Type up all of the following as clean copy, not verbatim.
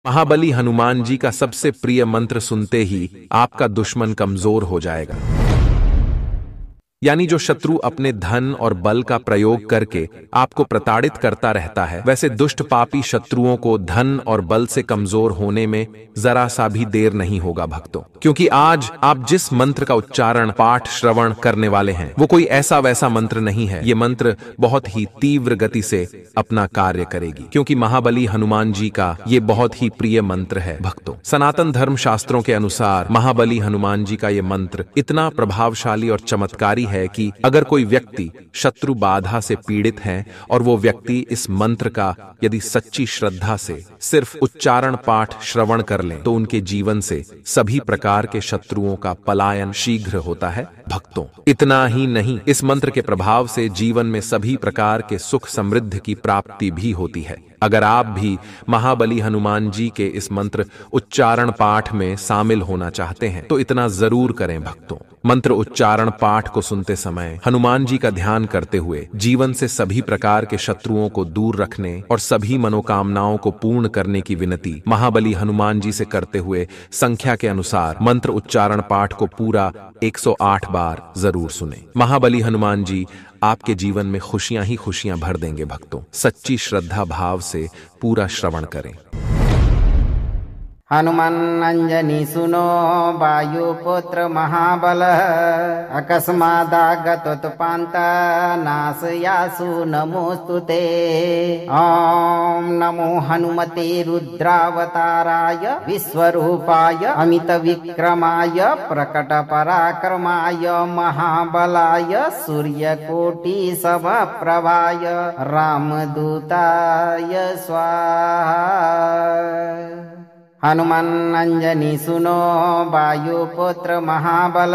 महाबली हनुमान जी का सबसे प्रिय मंत्र सुनते ही आपका दुश्मन कमजोर हो जाएगा। यानी जो शत्रु अपने धन और बल का प्रयोग करके आपको प्रताड़ित करता रहता है, वैसे दुष्ट पापी शत्रुओं को धन और बल से कमजोर होने में जरा सा भी देर नहीं होगा भक्तों, क्योंकि आज आप जिस मंत्र का उच्चारण पाठ श्रवण करने वाले हैं वो कोई ऐसा वैसा मंत्र नहीं है। ये मंत्र बहुत ही तीव्र गति से अपना कार्य करेगी, क्योंकि महाबली हनुमान जी का ये बहुत ही प्रिय मंत्र है भक्तों। सनातन धर्म शास्त्रों के अनुसार महाबली हनुमान जी का ये मंत्र इतना प्रभावशाली और चमत्कारी है कि अगर कोई व्यक्ति शत्रु बाधा से पीड़ित है और वो व्यक्ति इस मंत्र का यदि सच्ची श्रद्धा से सिर्फ उच्चारण पाठ श्रवण कर ले तो उनके जीवन से सभी प्रकार के शत्रुओं का पलायन शीघ्र होता है भक्तों। इतना ही नहीं, इस मंत्र के प्रभाव से जीवन में सभी प्रकार के सुख समृद्धि की प्राप्ति भी होती है। अगर आप भी महाबली हनुमान जी के इस मंत्र उच्चारण पाठ में शामिल होना चाहते हैं तो इतना जरूर करें भक्तों। मंत्र उच्चारण पाठ को सुनते समय हनुमान जी का ध्यान करते हुए जीवन से सभी प्रकार के शत्रुओं को दूर रखने और सभी मनोकामनाओं को पूर्ण करने की विनती महाबली हनुमान जी से करते हुए संख्या के अनुसार मंत्र उच्चारण पाठ को पूरा 108 बार जरूर सुने। महाबली हनुमान जी आपके जीवन में खुशियां ही खुशियां भर देंगे भक्तों। सच्ची श्रद्धा भाव से पूरा श्रवण करें। हनुमन्नंजनी सुनो वायुपुत्र महाबल, अकस्मादागतोत्पान्ता नाशयासु नमोस्तुते। ओम नमो हनुमते रुद्रावताराय विश्वरूपाय अमितविक्रमाय प्रकटपराक्रमाय महाबलाय सूर्यकोटि समप्रभाय रामदूताय स्वाहा। हनुमन्नंजनी सुनो वायुपुत्र महाबल,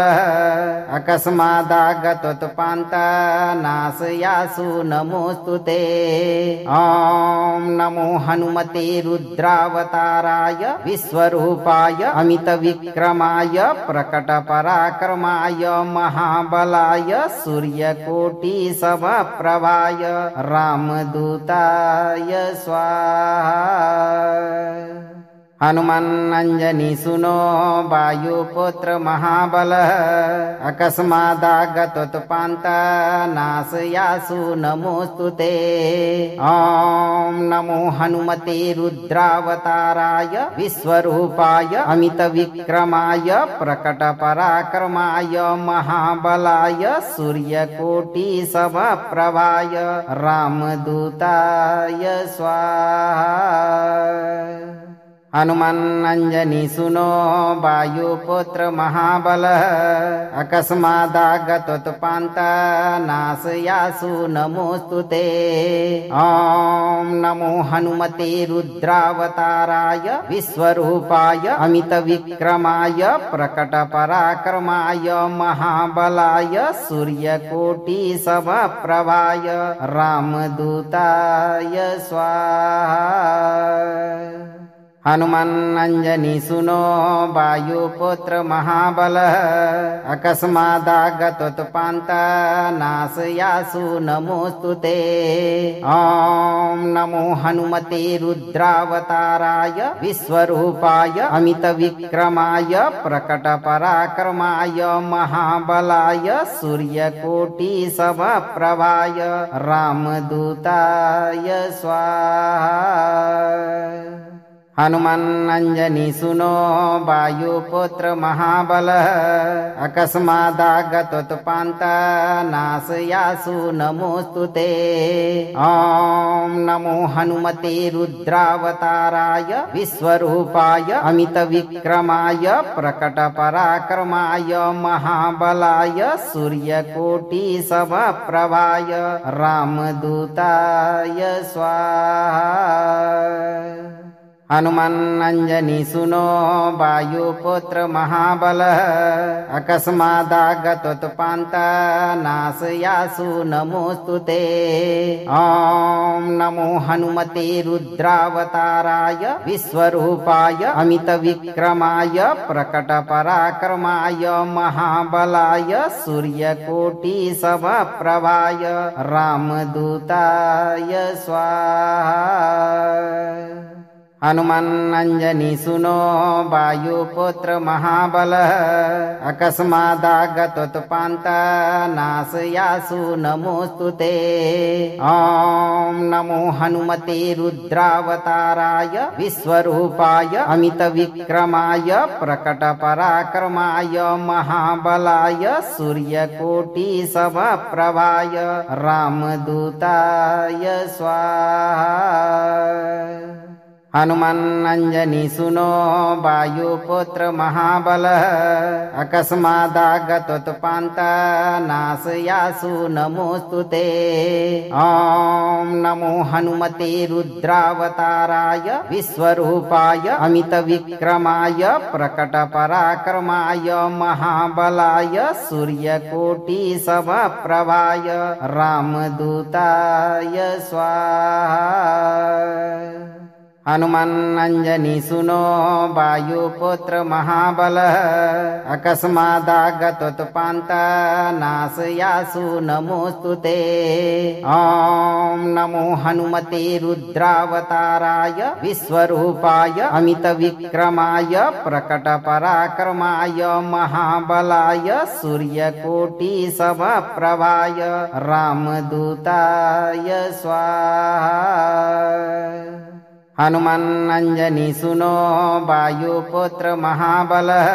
अकस्मादागतोत्पान्ता नाशयासु नमोस्तुते। ओम नमो हनुमते रुद्रावताराय विश्वरूपाय अमितविक्रमाय प्रकटपराक्रमाय महाबलाय सूर्यकोटि समप्रभाय रामदूताय स्वाहा। हनुमन्नंजनी सुनो वायुपुत्र महाबल, अकस्मादागतोत्पान्ता नाशयासु नमोस्तुते। ओम नमो हनुमते रुद्रावताराय विश्वरूपाय अमितविक्रमाय प्रकटपराक्रमाय महाबलाय सूर्यकोटि समप्रभाय रामदूताय स्वाहा। हनुमन्नंजनी सुनो वायुपुत्र महाबल, अकस्मादागतोत्पान्ता नाशयासु नमोस्तुते। ओम नमो हनुमते रुद्रावताराय विश्वरूपाय अमितविक्रमाय प्रकटपराक्रमाय महाबलाय सूर्यकोटि समप्रभाय रामदूताय स्वाहा। हनुमन्नंजनी सुनो वायुपुत्र महाबल, अकस्मादागतोत्पान्ता नाशयासु नमोस्तुते। ओम नमो हनुमते रुद्रावताराय विश्वरूपाय अमितविक्रमाय प्रकटपराक्रमाय महाबलाय सूर्यकोटि समप्रभाय रामदूताय स्वाहा। हनुमन्नंजनी सुनो वायुपुत्र महाबल, अकस्मादागतोत्पान्ता नाशयासु नमोस्तुते। ओम नमो हनुमते रुद्रावताराय विश्वरूपाय अमितविक्रमाय प्रकटपराक्रमाय महाबलाय सूर्यकोटि समप्रभाय रामदूताय स्वाहा। हनुमन्नंजनी सुनो वायुपुत्र महाबल, अकस्मादागतोत्पान्ता नाशयासु नमोस्तुते। ओम नमो हनुमते रुद्रावताराय विश्वरूपाय अमितविक्रमाय प्रकटपराक्रमाय महाबलाय सूर्यकोटि समप्रभाय रामदूताय स्वाहा। हनुमन्नञ्जनी सुनो वायुपुत्र महाबलः अकस्मादागतोत्पान्तनाशयासु नमोऽस्तुते। ॐ नमो हनुमते रुद्रावताराय विश्वरूपाय अमितविक्रमाय प्रकटपराक्रमाय महाबलाय सूर्यकोटिसमप्रभाय रामदूताय स्वाहा। हनुमन्नञ्जनी सुनो वायुपुत्र महाबलः अकस्मादागतोत्पान्तनाशयासु नमोऽस्तुते। ॐ नमो हनुमते रुद्रावताराय विश्वरूपाय अमितविक्रमाय प्रकटपराक्रमाय महाबलाय सूर्यकोटिसमप्रभाय रामदूताय स्वाहा। हनुमन्नञ्जनी सुनो वायुपुत्र महाबलः अकस्मादागतोत्पान्तनाशयासु नमोऽस्तुते। ॐ नमो हनुमते रुद्रावताराय विश्वरूपाय अमितविक्रमाय प्रकटपराक्रमाय महाबलाय सूर्यकोटिसमप्रभाय रामदूताय स्वाहा। हनुमन्नञ्जनी सुनो वायुपुत्र महाबलः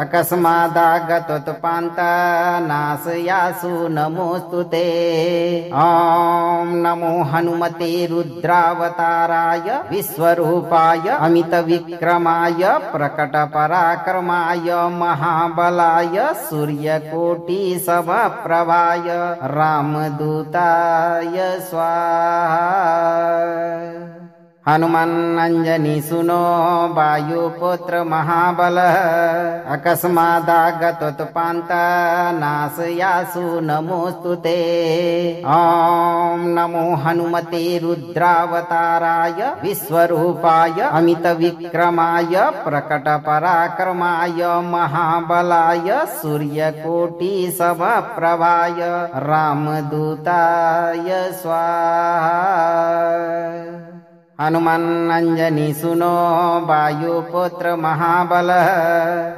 अकस्मादागतोत्पान्तनाशयासु नमोऽस्तुते। ॐ नमो हनुमते रुद्रावताराय विश्वरूपाय अमितविक्रमाय प्रकटपराक्रमाय महाबलाय सूर्यकोटिसमप्रभाय रामदूताय स्वाहा। हनुमन्नञ्जनी सुनो वायुपुत्र महाबलः अकस्मादागतोत्पान्तनाशयासु नमोऽस्तुते। ॐ नमो हनुमते रुद्रावताराय विश्वरूपाय अमितविक्रमाय प्रकटपराक्रमाय महाबलाय सूर्यकोटिसमप्रभाय रामदूताय स्वाहा। हनुमन्नञ्जनी सुनो वायुपुत्र महाबलः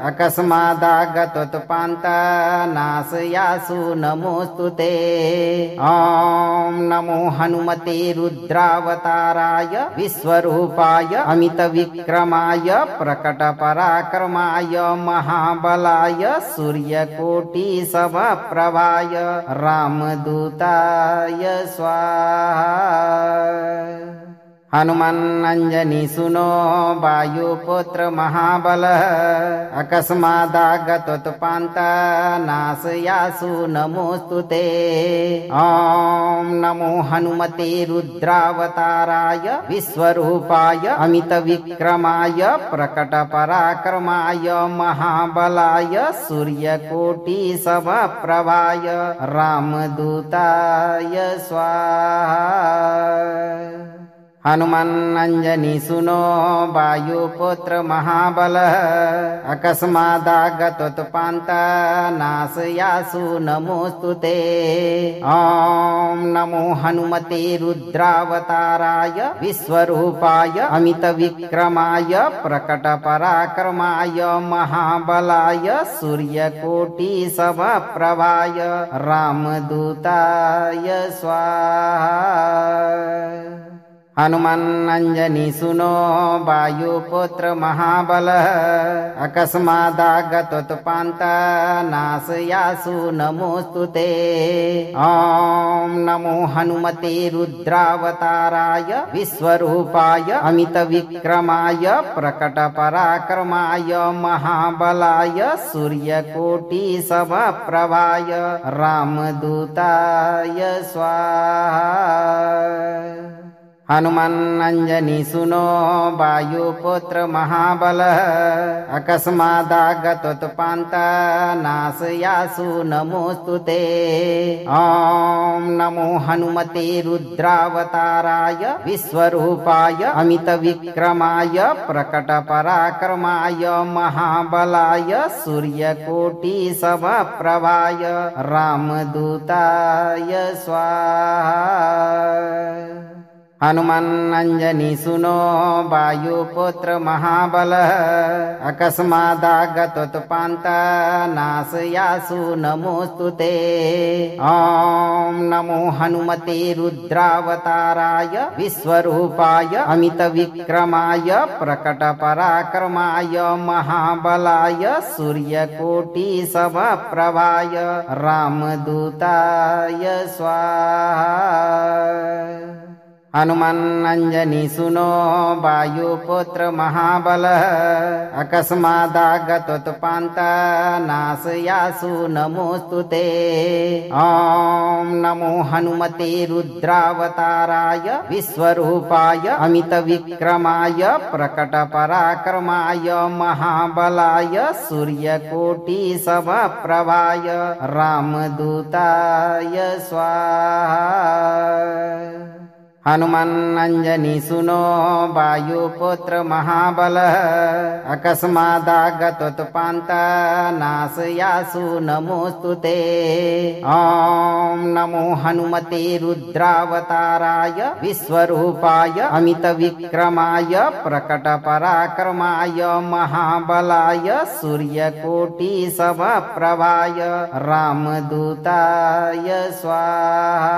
अकस्मादागतोत्पान्तनाशयासु नमोऽस्तुते। ॐ नमो हनुमते रुद्रावताराय विश्वरूपाय अमितविक्रमाय प्रकटपराक्रमाय महाबलाय सूर्यकोटिसमप्रभाय रामदूताय स्वाहा। हनुमन्नञ्जनी सुनो वायुपुत्र महाबलः अकस्मादागतोत्पान्तनाशयासु नमोऽस्तुते। ॐ नमो हनुमते रुद्रावताराय विश्वरूपाय अमितविक्रमाय प्रकटपराक्रमाय महाबलाय सूर्यकोटिसमप्रभाय रामदूताय स्वाहा। हनुमन्नञ्जनी सुनो वायुपुत्र महाबलः अकस्मादागतोत्पान्तनाशयासु नमोऽस्तुते। ॐ नमो हनुमते रुद्रावताराय विश्वरूपाय अमितविक्रमाय प्रकटपराक्रमाय महाबलाय सूर्यकोटिसमप्रभाय रामदूताय स्वाहा। हनुमन्नञ्जनी सुनो वायुपुत्र महाबलः अकस्मादागतोत्पान्तनाशयासु नमोऽस्तुते। ॐ नमो हनुमते रुद्रावताराय विश्वरूपाय अमितविक्रमाय प्रकटपराक्रमाय महाबलाय सूर्यकोटिसमप्रभाय रामदूताय स्वाहा। हनुमन्नञ्जनी सुनो वायुपुत्र महाबलः अकस्मादागतोत्पान्तनाशयासु नमोऽस्तुते। ॐ नमो हनुमते रुद्रावताराय विश्वरूपाय अमितविक्रमाय प्रकटपराक्रमाय महाबलाय सूर्यकोटिसमप्रभाय रामदूताय स्वाहा। हनुमन्नञ्जनी सुनो वायुपुत्र महाबलः अकस्मादागतोत्पान्ता नाशयासु नमोऽस्तु ते। ॐ नमो हनुमते रुद्रावताराय विश्वरूपाय अमितविक्रमाय प्रकटपराक्रमाय महाबलाय सूर्यकोटिसमप्रभाय रामदूताय स्वाहा। हनुमन्नञ्जनी सुनो वायुपुत्र महाबलः अकस्मादागतोत्पान्ता नाशयासु नमोऽस्तु ते। ॐ नमो हनुमते रुद्रावताराय विश्वरूपाय अमितविक्रमाय प्रकटपराक्रमाय महाबलाय सूर्यकोटिसमप्रभाय रामदूताय स्वाहा। हनुमन्नञ्जनी सुनो वायुपुत्र महाबलः अकस्मादागतोत्पान्ता नाशयासु नमोऽस्तु ते। ॐ नमो हनुमते रुद्रावताराय विश्वरूपाय अमितविक्रमाय प्रकटपराक्रमाय महाबलाय सूर्यकोटिसमप्रभाय रामदूताय स्वाहा।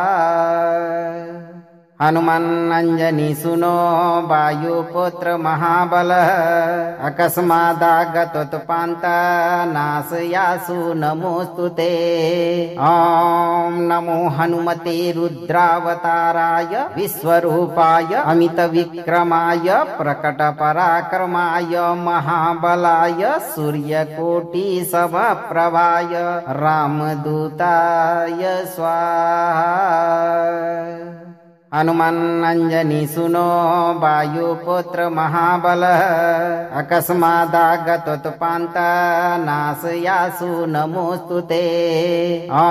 हनुमन्नञ्जनी सुनो वायुपुत्र महाबलः अकस्मादागतोत्पान्ता नाशयासु नमोऽस्तु ते। ॐ नमो हनुमते रुद्रावताराय विश्वरूपाय अमितविक्रमाय प्रकटपराक्रमाय महाबलाय सूर्यकोटिसमप्रभाय रामदूताय स्वाहा। हनुमन्नञ्जनी सुनो वायुपुत्र महाबलः अकस्मादागतोत्पान्ता नाशयासु नमोऽस्तु ते। ॐ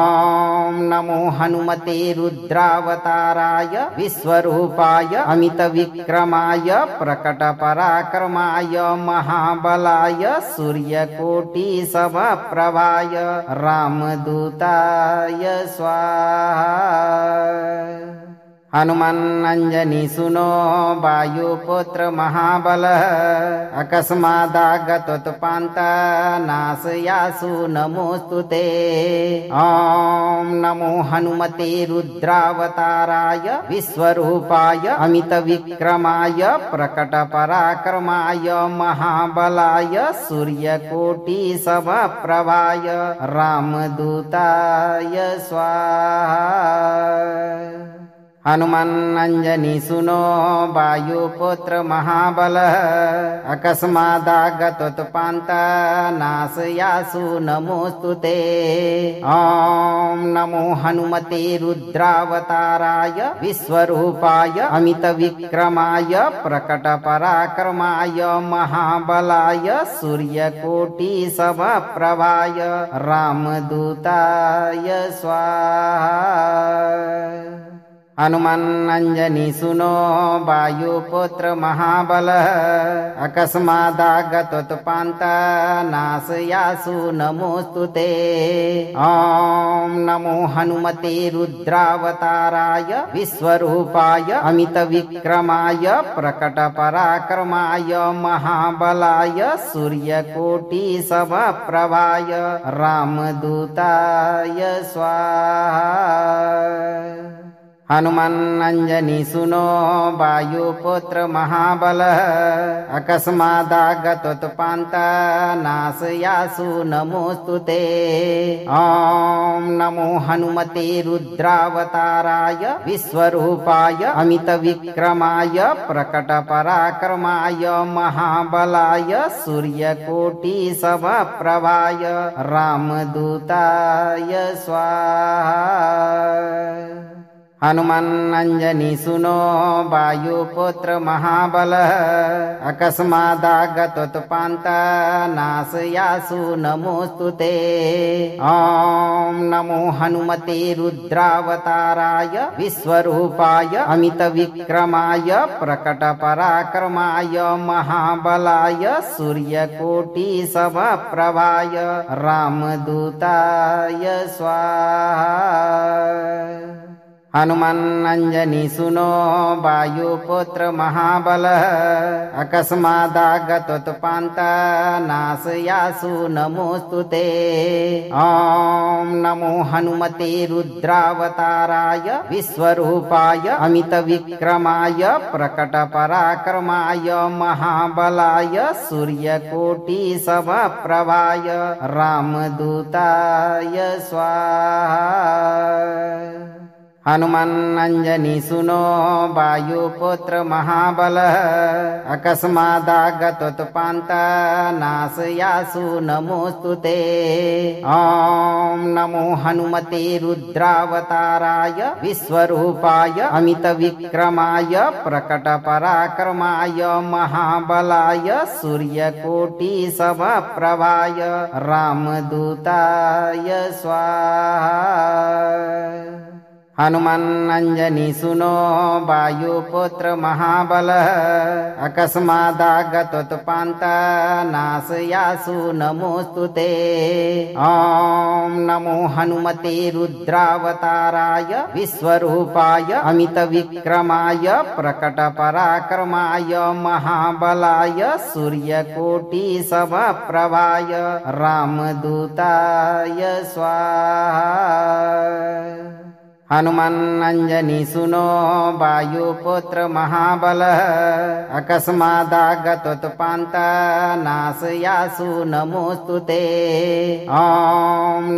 नमो हनुमते रुद्रावताराय विश्वरूपाय अमितविक्रमाय प्रकटपराक्रमाय महाबलाय सूर्यकोटिसमप्रभाय रामदूताय स्वाहा। हनुमन्नञ्जनी सुनो वायुपुत्र महाबलः अकस्मादागतोत्पान्ता नाशयासु नमोऽस्तु ते। ॐ नमो हनुमते रुद्रावताराय विश्वरूपाय अमितविक्रमाय प्रकटपराक्रमाय महाबलाय सूर्यकोटिसमप्रभाय रामदूताय स्वाहा। हनुमन्नञ्जनी सुनो वायुपुत्र महाबलः अकस्मादागतोत्पान्ता नाशयासु नमोऽस्तु ते। ॐ नमो हनुमते रुद्रावताराय विश्वरूपाय अमितविक्रमाय प्रकटपराक्रमाय महाबलाय सूर्यकोटिसमप्रभाय रामदूताय स्वाहा। हनुमन्नञ्जनी सुनो वायुपुत्र महाबलः अकस्मादागतोत्पान्ता नाशयासु नमोऽस्तु ते। ॐ नमो हनुमते रुद्रावताराय विश्वरूपाय अमितविक्रमाय प्रकटपराक्रमाय महाबलाय सूर्यकोटिसमप्रभाय रामदूताय स्वाहा। हनुमन्नञ्जनी सुनो वायुपुत्र महाबलः अकस्मादागतोत्पान्ता नाशयासु नमोऽस्तु ते। ॐ नमो हनुमते रुद्रावताराय विश्वरूपाय अमितविक्रमाय प्रकटपराक्रमाय महाबलाय सूर्यकोटिसमप्रभाय रामदूताय स्वाहा। हनुमन्नञ्जनी सुनो वायुपुत्र महाबलः अकस्मादागतोत्पान्ता नाशयासु नमोऽस्तु ते। ॐ नमो हनुमते रुद्रावताराय विश्वरूपाय अमितविक्रमाय प्रकटपराक्रमाय महाबलाय सूर्यकोटिसमप्रभाय रामदूताय स्वाहा। हनुमन्नञ्जनीसुनो वायुपुत्र महाबलः अकस्मादागतोत्पान्तनाशयासु नमोऽस्तु ते। ॐ नमो हनुमते रुद्रावताराय विश्वरूपाय अमितविक्रमाय प्रकटपराक्रमाय महाबलाय सूर्यकोटिसमप्रभाय रामदूताय स्वाहा। हनुमन्नञ्जनीसुनो वायुपुत्र महाबलः अकस्मादागतोत्पान्तनाशयासु नमोऽस्तु ते। ॐ नमो हनुमते रुद्रावताराय विश्वरूपाय अमितविक्रमाय प्रकटपराक्रमाय महाबलाय सूर्यकोटिसमप्रभाय रामदूताय स्वाहा। हनुमन्नञ्जनीसुनो वायुपुत्र महाबलः अकस्मादागतोत्पान्तनाशयासु नमोऽस्तु ते। ॐ नमो हनुमते रुद्रावताराय विश्वरूपाय अमितविक्रमाय प्रकटपराक्रमाय महाबलाय सूर्यकोटिसमप्रभाय रामदूताय स्वाहा। हनुमन्नञ्जनीसुनो वायुपुत्र महाबलः अकस्मादागतोत्पान्तनाशयासु नमोऽस्तु ते। ॐ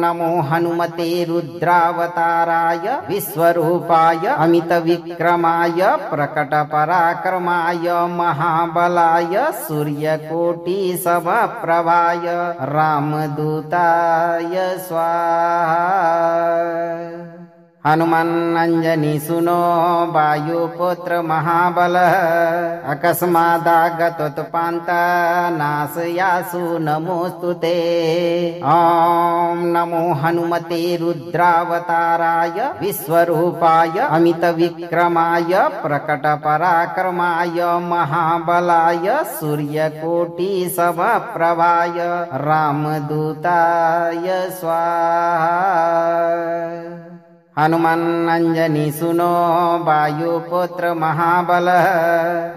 नमो हनुमते रुद्रावताराय विश्वरूपाय अमितविक्रमाय प्रकटपराक्रमाय महाबलाय सूर्यकोटिसमप्रभाय रामदूताय स्वाहा। हनुमन्नञ्जनीसुनो वायुपुत्र महाबलः अकस्मादागतोत्पान्तनाशयासु नमोऽस्तु ते। ॐ नमो हनुमते रुद्रावताराय विश्वरूपाय अमितविक्रमाय प्रकटपराक्रमाय महाबलाय सूर्यकोटिसमप्रभाय रामदूताय स्वाहा। हनुमन्नञ्जनीसुनो वायुपुत्र महाबलः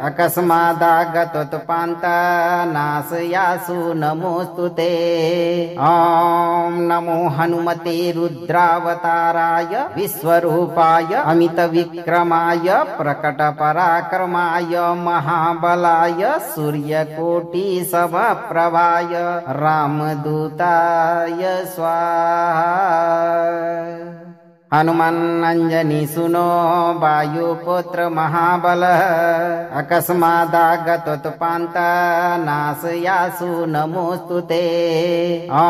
अकस्मादागतोत्पान्तनाशयासु नमोऽस्तु ते। ॐ नमो हनुमते रुद्रावताराय विश्वरूपाय अमितविक्रमाय प्रकटपराक्रमाय महाबलाय सूर्यकोटिसमप्रभाय रामदूताय स्वाहा। हनुमन्नञ्जनीसुनो वायुपुत्र महाबलः अकस्मादागतोत्पान्तनाशयासु नमोऽस्तु ते। ॐ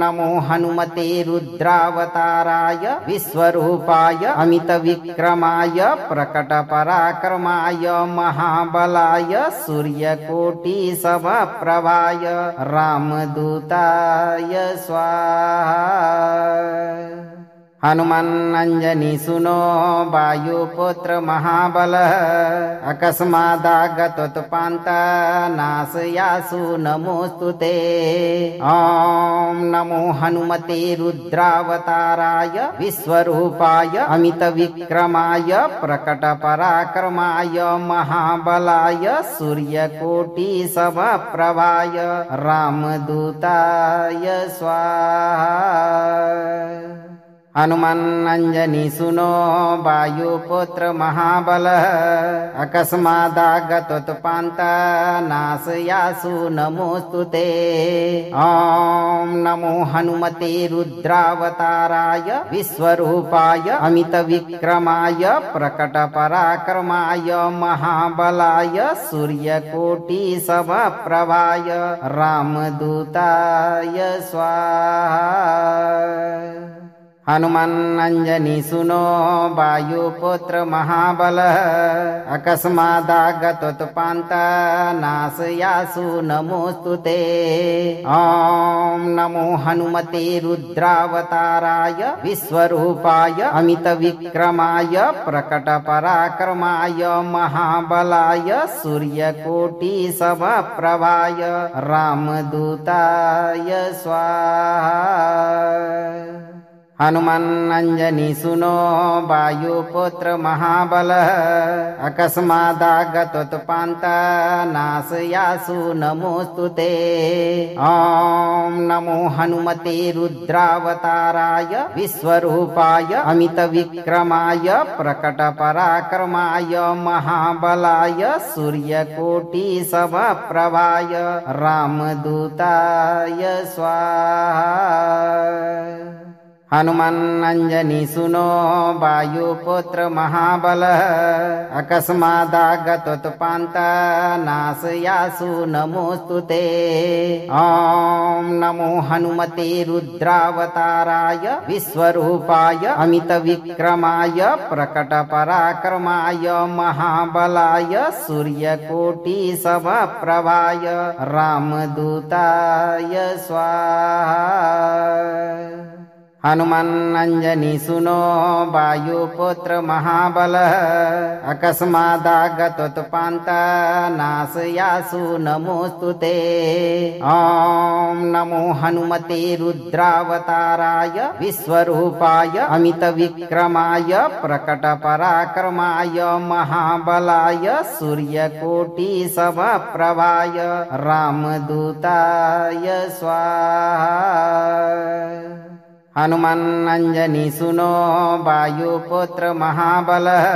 नमो हनुमते रुद्रावताराय विश्वरूपाय अमितविक्रमाय प्रकटपराक्रमाय महाबलाय सूर्यकोटिसमप्रभाय रामदूताय स्वाहा। हनुमन्नञ्जनीसुनो वायुपुत्र महाबलः अकस्मादागतोत्पान्तनाशयासु नमोऽस्तु ते। ॐ नमो हनुमते रुद्रावताराय विश्वरूपाय अमितविक्रमाय प्रकटपराक्रमाय महाबलाय सूर्यकोटिसमप्रभाय रामदूताय स्वाहा। हनुमन्नञ्जनीसुनो वायुपुत्र महाबलः अकस्मादागतोत्पान्तनाशयासु नमोऽस्तु ते। ॐ नमो हनुमते रुद्रावताराय विश्वरूपाय अमितविक्रमाय प्रकटपराक्रमाय महाबलाय सूर्यकोटिसमप्रभाय रामदूताय स्वाहा। हनुमन्नञ्जनीसुनो वायुपुत्र महाबलः अकस्मादागतोत्पान्तनाशयासु नमोऽस्तु ते। ॐ नमो हनुमते रुद्रावताराय विश्वरूपाय अमितविक्रमाय प्रकटपराक्रमाय महाबलाय सूर्यकोटिसमप्रभाय रामदूताय स्वाहा। हनुमन्नञ्जनीसुनो वायुपुत्र महाबलः अकस्मादागतोत्पान्तानाशयासु नमोऽस्तु ते। ॐ नमो हनुमते रुद्रावताराय विश्वरूपाय अमितविक्रमाय प्रकटपराक्रमाय महाबलाय सूर्यकोटिसमप्रभाय रामदूताय स्वाहा। हनुमन्नञ्जनीसुनो वायुपुत्र महाबलः अकस्मादागतोत्पान्तानाशयासु नमोऽस्तु ते। ॐ नमो हनुमते रुद्रावताराय विश्वरूपाय अमितविक्रमाय प्रकटपराक्रमाय महाबलाय सूर्यकोटिसमप्रभाय रामदूताय स्वाहा। हनुमन्नञ्जनीसुनो वायुपुत्र महाबलः अकस्मादागतोत्पान्तानाशयासु नमोऽस्तु ते। ॐ नमो हनुमते रुद्रावताराय विश्वरूपाय अमितविक्रमाय प्रकटपराक्रमाय महाबलाय सूर्यकोटिसमप्रभाय रामदूताय स्वाहा। हनुमन्नञ्जनीसुनो वायुपुत्र महाबलः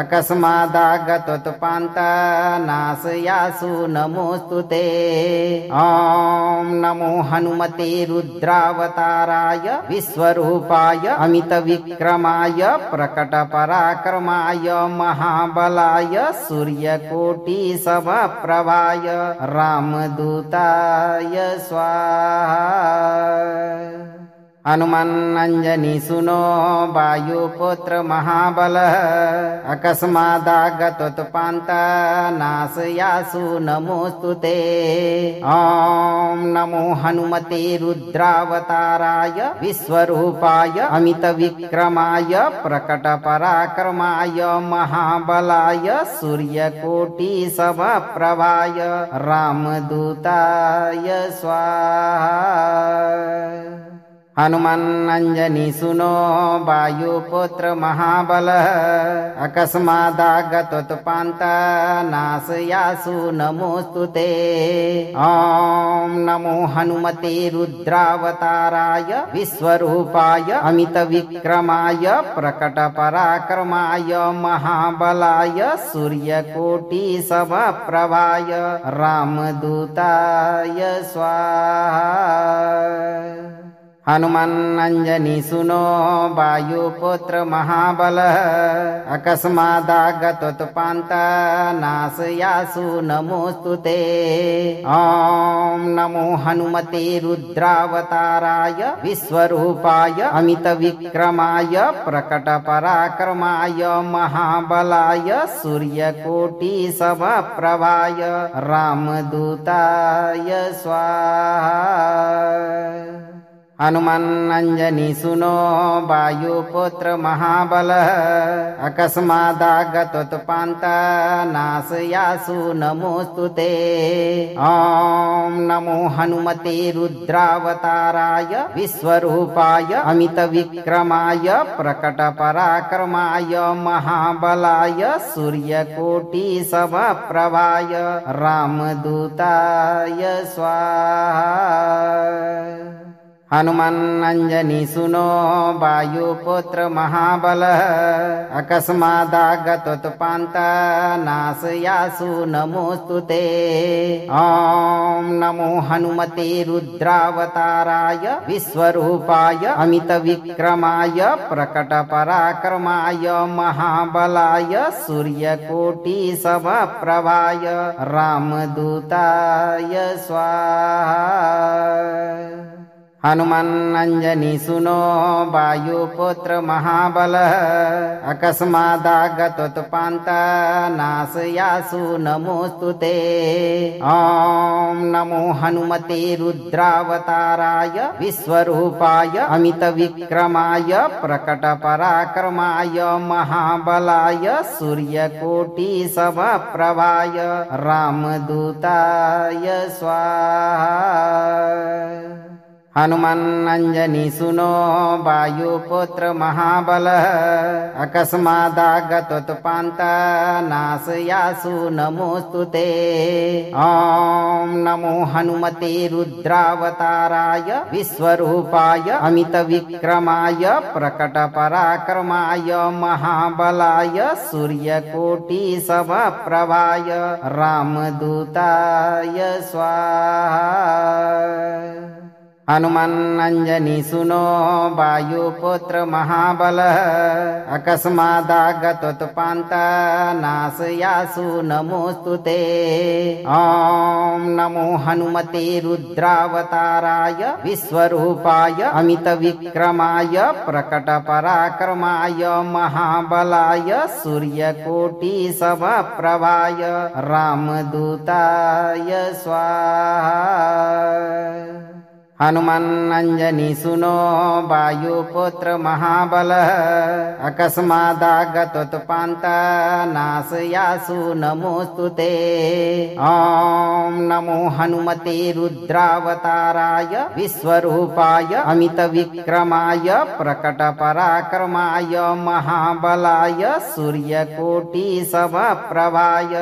अकस्मादागतोत्पान्तानाशयासु नमोऽस्तु ते। ॐ नमो हनुमते रुद्रावताराय विश्वरूपाय अमितविक्रमाय प्रकटपराक्रमाय महाबलाय सूर्यकोटिसमप्रभाय रामदूताय स्वाहा। हनुमन्नञ्जनीसुनो वायुपुत्र महाबलः अकस्मादागतोत्पान्तानाशयासु नमोऽस्तु ते। ॐ नमो हनुमते रुद्रावताराय विश्वरूपाय अमितविक्रमाय प्रकटपराक्रमाय महाबलाय सूर्यकोटिसमप्रभाय रामदूताय स्वाहा। हनुमन्नञ्जनीसुनो वायुपुत्र महाबलः अकस्मादागतोत्पान्तानाशयासु नमोऽस्तु ते। ॐ नमो हनुमते रुद्रावताराय विश्वरूपाय अमितविक्रमाय प्रकटपराक्रमाय महाबलाय सूर्यकोटिसमप्रभाय रामदूताय स्वाहा। हनुमन्नञ्जनीसुनो वायुपुत्र महाबलः अकस्मादागतोत्पान्तानाशयासु नमोऽस्तु ते। ॐ नमो हनुमते रुद्रावताराय विश्वरूपाय अमितविक्रमाय प्रकटपराक्रमाय महाबलाय सूर्यकोटिसमप्रभाय रामदूताय स्वाहा। हनुमन्नञ्जनीसुनो वायुपुत्र महाबलः अकस्मादागतोत्पान्तानाशयासु नमोऽस्तु ते। ॐ नमो हनुमते रुद्रावताराय विश्वरूपाय अमितविक्रमाय प्रकटपराक्रमाय महाबलाय सूर्यकोटिसमप्रभाय रामदूताय स्वाहा। हनुमन्नञ्जनीसुनो वायुपुत्र महाबलः अकस्मादागतोत्पान्तानाशयासु नमोऽस्तु ते। ॐ नमो हनुमते रुद्रावताराय विश्वरूपाय अमितविक्रमाय प्रकटपराक्रमाय महाबलाय सूर्यकोटिसमप्रभाय रामदूताय स्वाहा। हनुमन्नञ्जनीसुनो वायुपुत्र महाबलः अकस्मादागतोत्पान्तानाशयासु नमोऽस्तु ते। ॐ नमो हनुमते रुद्रावताराय विश्वरूपाय अमितविक्रमाय प्रकटपराक्रमाय महाबलाय सूर्यकोटिसमप्रभाय रामदूताय स्वाहा। हनुमन्नञ्जनीसुनो वायुपुत्र महाबलः अकस्मादागतोत्पान्तनाशयासु नमोऽस्तु ते। ॐ नमो हनुमते रुद्रावताराय विश्वरूपाय अमितविक्रमाय प्रकटपराक्रमाय महाबलाय सूर्यकोटिसमप्रभाय रामदूताय स्वाहा। हनुमन्नञ्जनीसुनो वायुपुत्र महाबलः अकस्मादागतोत्पान्तनाशयासु नमोऽस्तु ते। ॐ नमो हनुमते रुद्रावताराय विश्वरूपाय अमितविक्रमाय प्रकटपराक्रमाय महाबलाय सूर्यकोटिसमप्रभाय रामदूताय स्वाहा। हनुमन्नञ्जनीसुनो वायुपुत्र महाबलः अकस्मादागतोत्पान्तनाशयासु नमोऽस्तु ते। ॐ नमो हनुमते रुद्रावताराय विश्वरूपाय अमितविक्रमाय प्रकटपराक्रमाय महाबलाय सूर्यकोटिसमप्रभाय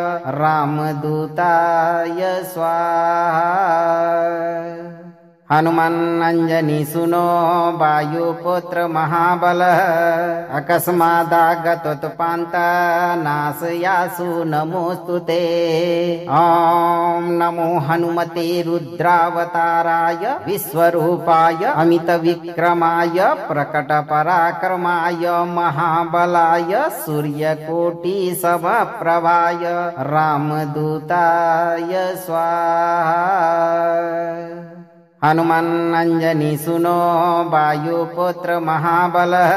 रामदूताय स्वाहा। हनुमन्नञ्जनीसुनो वायुपुत्र महाबलः अकस्मादागतोत्पान्तनाशयासु नमोऽस्तु ते। ॐ नमो हनुमते रुद्रावताराय विश्वरूपाय अमितविक्रमाय प्रकटपराक्रमाय महाबलाय सूर्यकोटिसमप्रभाय रामदूताय स्वाहा। हनुमन्नञ्जनीसुनो वायुपुत्र महाबलः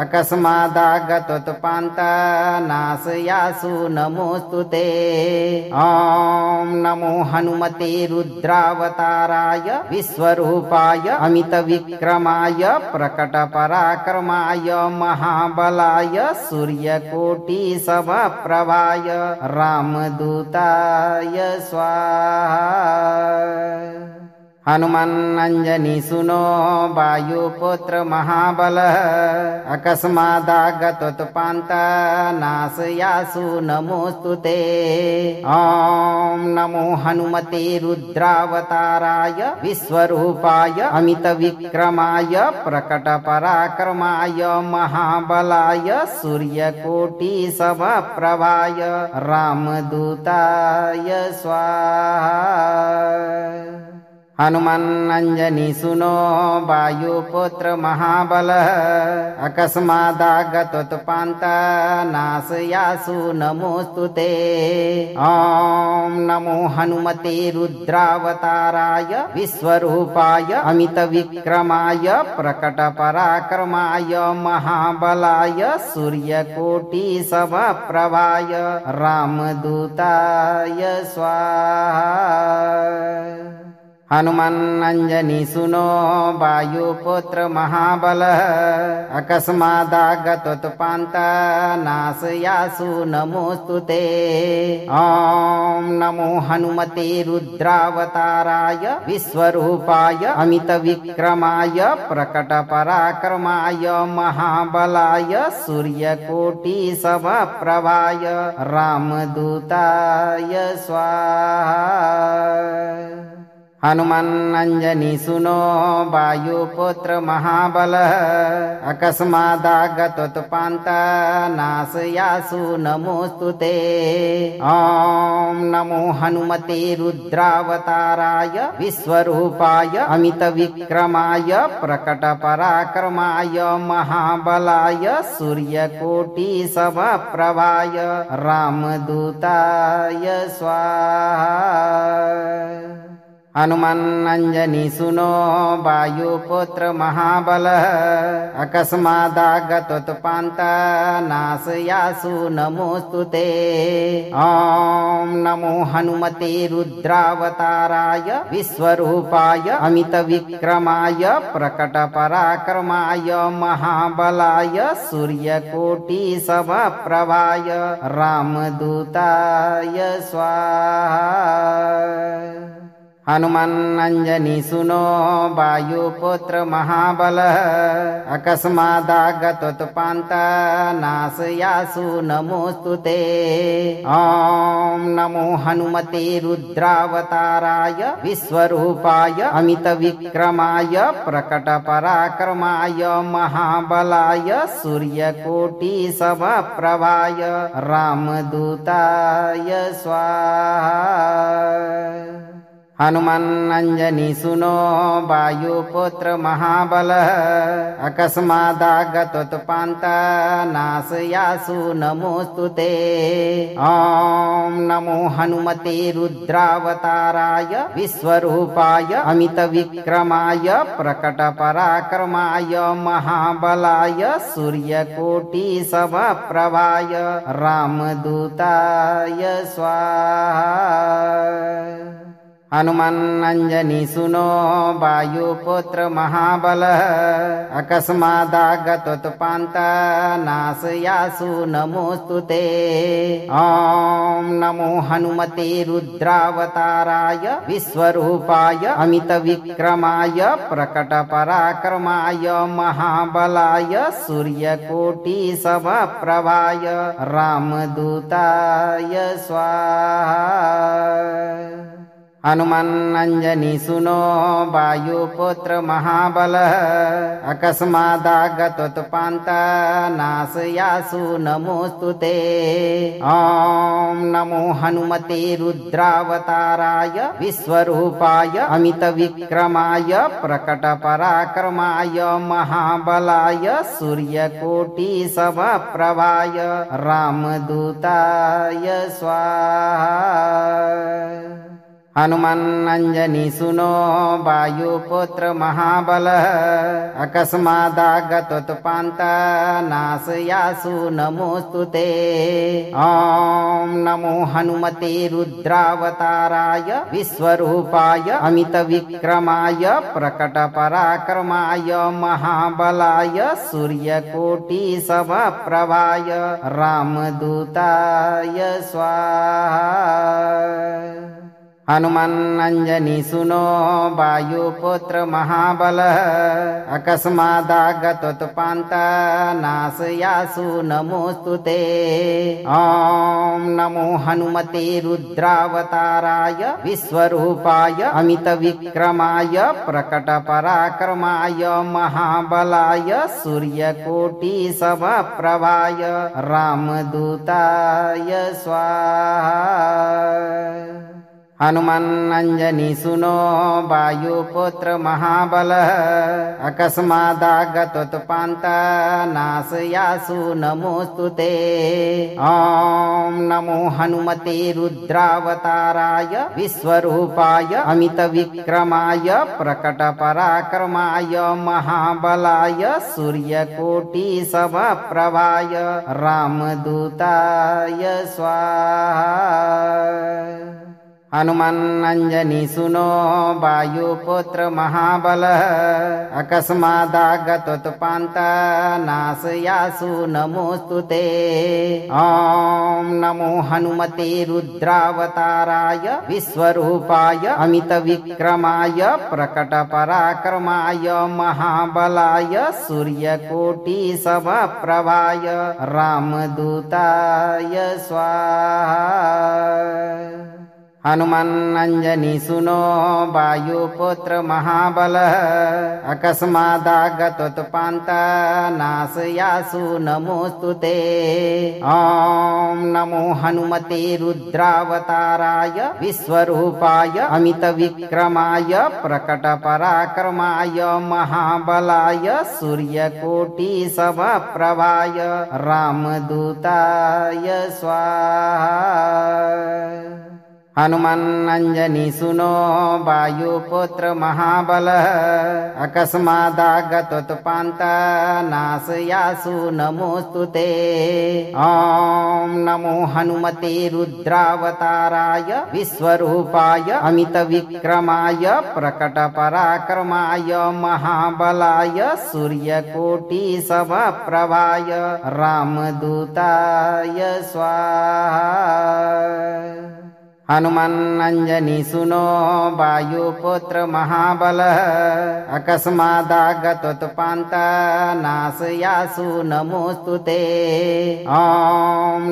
अकस्मादागतोत्पान्तनाशयासु नमोऽस्तु ते। ॐ नमो हनुमते रुद्रावताराय विश्वरूपाय अमितविक्रमाय प्रकटपराक्रमाय महाबलाय सूर्यकोटिसमप्रभाय रामदूताय स्वाहा। हनुमन्नञ्जनीसुनो वायुपुत्र महाबलः अकस्मादागतोत्पान्तनाशयासु नमोऽस्तु ते। ॐ नमो हनुमते रुद्रावताराय विश्वरूपाय अमितविक्रमाय प्रकटपराक्रमाय महाबलाय सूर्यकोटिसमप्रभाय रामदूताय स्वाहा। हनुमन्नञ्जनीसुनो वायुपुत्र महाबलः अकस्मादागतोत्पान्तनाशयासु नमोऽस्तु ते। ॐ नमो हनुमते रुद्रावताराय विश्वरूपाय अमितविक्रमाय प्रकटपराक्रमाय महाबलाय सूर्यकोटिसमप्रभाय रामदूताय स्वाहा। हनुमन्नञ्जनीसुनो वायुपुत्र महाबलः अकस्मादागतोत्पान्तनाशयासु नमोऽस्तु ते। ॐ नमो हनुमते रुद्रावताराय विश्वरूपाय अमितविक्रमाय प्रकटपराक्रमाय महाबलाय सूर्यकोटिसमप्रभाय रामदूताय स्वाहा। हनुमन्नञ्जनीसुनो वायुपुत्र महाबलः अकस्मादागतोत्पान्तनाशयासु नमोऽस्तु ते। ॐ नमो हनुमते रुद्रावताराय विश्वरूपाय अमितविक्रमाय प्रकटपराक्रमाय महाबलाय सूर्यकोटिसमप्रभाय रामदूताय स्वाहा। हनुमन्नञ्जनीसुनो वायुपुत्र महाबलः अकस्मादागतोत्पान्तनाशयासु नमोऽस्तु ते। ॐ नमो हनुमते रुद्रावताराय विश्वरूपाय अमितविक्रमाय प्रकटपराक्रमाय महाबलाय सूर्यकोटिसमप्रभाय रामदूताय स्वाहा। हनुमन्नञ्जनी सुनो वायुपुत्र महाबलः अकस्मादागतोत्पान्ता नाशयासु नमोऽस्तु ते। ॐ नमो हनुमते रुद्रावताराय विश्वरूपाय अमितविक्रमाय प्रकटपराक्रमाय महाबलाय सूर्यकोटिसमप्रभाय रामदूताय स्वाहा। हनुमन्नञ्जनी सुनो वायुपुत्र महाबलः अकस्मादागतोत्पान्ता नाशयासु नमोऽस्तु ते। ॐ नमो हनुमते रुद्रावताराय विश्वरूपाय अमितविक्रमाय प्रकटपराक्रमाय महाबलाय सूर्यकोटिसमप्रभाय रामदूताय स्वाहा। हनुमन्नञ्जनी सुनो वायुपुत्र महाबलः अकस्मादागतोत्पान्ता नाशयासु नमोऽस्तु ते। ॐ नमो हनुमते रुद्रावताराय विश्वरूपाय अमितविक्रमाय प्रकटपराक्रमाय महाबलाय सूर्यकोटिसमप्रभाय रामदूताय स्वाहा। हनुमन्नञ्जनी सुनो वायुपुत्र महाबलः अकस्मादागतोत्पान्ता नाशयासु नमोऽस्तु ते। ॐ नमो हनुमते रुद्रावताराय विश्वरूपाय अमितविक्रमाय प्रकटपराक्रमाय महाबलाय सूर्यकोटिसमप्रभाय रामदूताय स्वाहा। हनुमन्नञ्जनी सुनो वायुपुत्र महाबलः अकस्मादागतोत्पान्ता नाशयासु नमोऽस्तु ते। ॐ नमो हनुमते रुद्रावताराय विश्वरूपाय अमितविक्रमाय प्रकटपराक्रमाय महाबलाय सूर्यकोटिसमप्रभाय रामदूताय स्वाहा। हनुमन्नञ्जनी सुनो वायुपुत्र महाबलः अकस्मादागतोत्पान्ता नाशयासु नमोऽस्तु ते। ॐ नमो हनुमते रुद्रावताराय विश्वरूपाय अमितविक्रमाय प्रकटपराक्रमाय महाबलाय सूर्यकोटिसमप्रभाय रामदूताय स्वाहा। हनुमन्नञ्जनी सुनो वायुपुत्र महाबलः अकस्मादागतोत्पान्ता नाशयासु नमोऽस्तु ते। ॐ नमो हनुमते रुद्रावताराय विश्वरूपाय अमितविक्रमाय प्रकटपराक्रमाय महाबलाय सूर्यकोटिसमप्रभाय रामदूताय स्वाहा। हनुमन्नञ्जनी सुनो वायुपुत्र महाबलः अकस्मादागतोत्पान्ता नाशयासु नमोऽस्तु ते। ॐ नमो हनुमते रुद्रावताराय विश्वरूपाय अमितविक्रमाय प्रकटपराक्रमाय महाबलाय सूर्यकोटिसमप्रभाय रामदूताय स्वाहा। हनुमन्नञ्जनी सुनो वायुपुत्र महाबलः अकस्मादागतोत्पान्ता नाशयासु नमोऽस्तु ते। ॐ नमो हनुमते रुद्रावताराय विश्वरूपाय अमितविक्रमाय प्रकटपराक्रमाय महाबलाय सूर्यकोटिसमप्रभाय रामदूताय स्वाहा। हनुमन्नञ्जनी सुनो वायुपुत्र महाबलः अकस्मादागतोत्पान्ता नाशयासु नमोऽस्तु ते। ॐ नमो हनुमते रुद्रावताराय विश्वरूपाय अमितविक्रमाय प्रकटपराक्रमाय महाबलाय सूर्यकोटिसमप्रभाय रामदूताय स्वाहा। हनुमन्नञ्जनी सुनो वायुपुत्र महाबलः अकस्मादागतोत्पान्ता नाशयासु नमोऽस्तुते। ॐ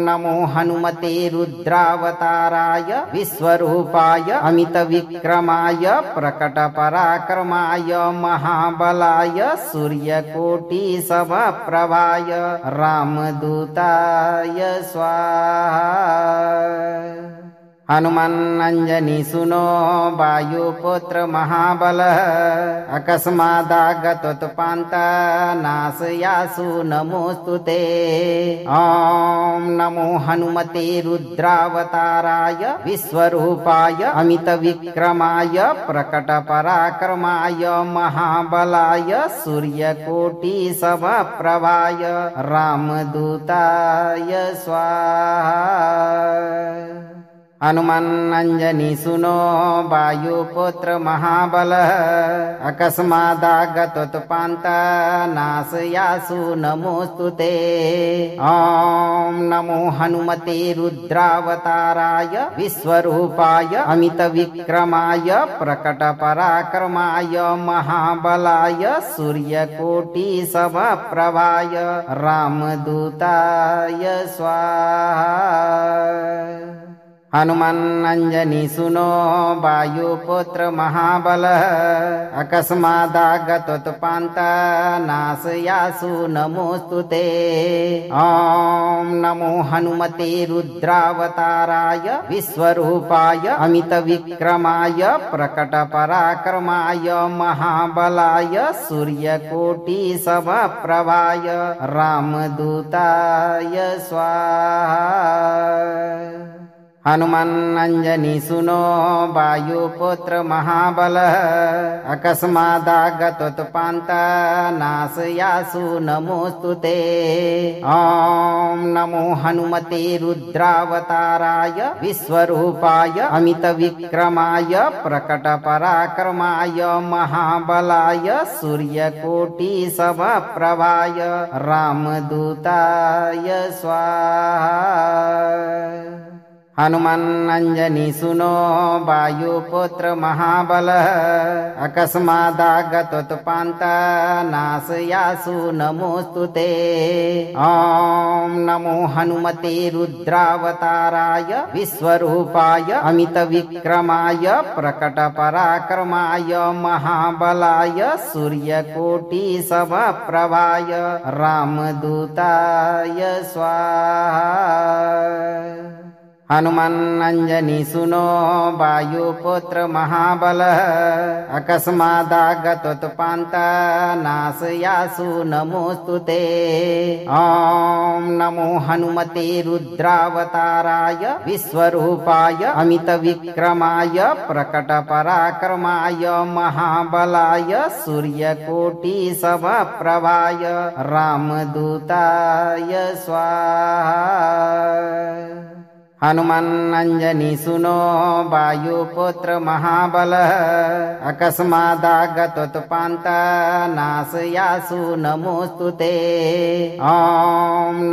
नमो हनुमते रुद्रावताराय विश्वरूपाय अमितविक्रमाय प्रकटपराक्रमाय महाबलाय सूर्यकोटिसमप्रभाय रामदूताय स्वाहा। हनुमन्नञ्जनी सुनो वायुपुत्र महाबलः अकस्मादागतोत्पान्ता नाशयासु नमोऽस्तुते। ॐ नमो हनुमते रुद्रावताराय विश्वरूपाय अमितविक्रमाय प्रकटपराक्रमाय महाबलाय सूर्यकोटिसमप्रभाय रामदूताय स्वाहा। हनुमन्नञ्जनी सुनो वायुपुत्र महाबलः अकस्मादागतोत्पान्ता नाशयासु नमोऽस्तुते। ॐ नमो हनुमते रुद्रावताराय विश्वरूपाय अमितविक्रमाय प्रकटपराक्रमाय महाबलाय सूर्यकोटिसमप्रभाय रामदूताय स्वाहा। हनुमन्नञ्जनी सुनो वायुपुत्र महाबलः अकस्मादागतोत्पान्ता नाशयासु नमोऽस्तुते। ॐ नमो हनुमते रुद्रावताराय विश्वरूपाय अमितविक्रमाय प्रकटपराक्रमाय महाबलाय सूर्यकोटिसमप्रभाय रामदूताय स्वाहा। हनुमन्नञ्जनी सुनो वायुपुत्र महाबलः अकस्मादागतोत्पान्ता नाशयासु नमोऽस्तुते। ॐ नमो हनुमते रुद्रावताराय विश्वरूपाय अमितविक्रमाय प्रकटपराक्रमाय महाबलाय सूर्यकोटिसमप्रभाय रामदूताय स्वाहा। हनुमन्नञ्जनी सुनो वायुपुत्र महाबलः अकस्मादागतोत्पान्ता नाशयासु नमोऽस्तुते। ॐ नमो हनुमते रुद्रावताराय विश्वरूपाय अमितविक्रमाय प्रकटपराक्रमाय महाबलाय सूर्यकोटिसमप्रभाय रामदूताय स्वाहा। हनुमन्नञ्जनी सुनो वायुपुत्र महाबलः अकस्मादागतोत्पान्ता नाशयासु नमोऽस्तुते। ॐ नमो हनुमते रुद्रावताराय विश्वरूपाय अमितविक्रमाय प्रकटपराक्रमाय महाबलाय सूर्यकोटिसमप्रभाय रामदूताय स्वाहा। हनुमन्नञ्जनी सुनो वायुपुत्र महाबलः अकस्मादागतोत्पान्ता नाशयासु नमोऽस्तुते। ॐ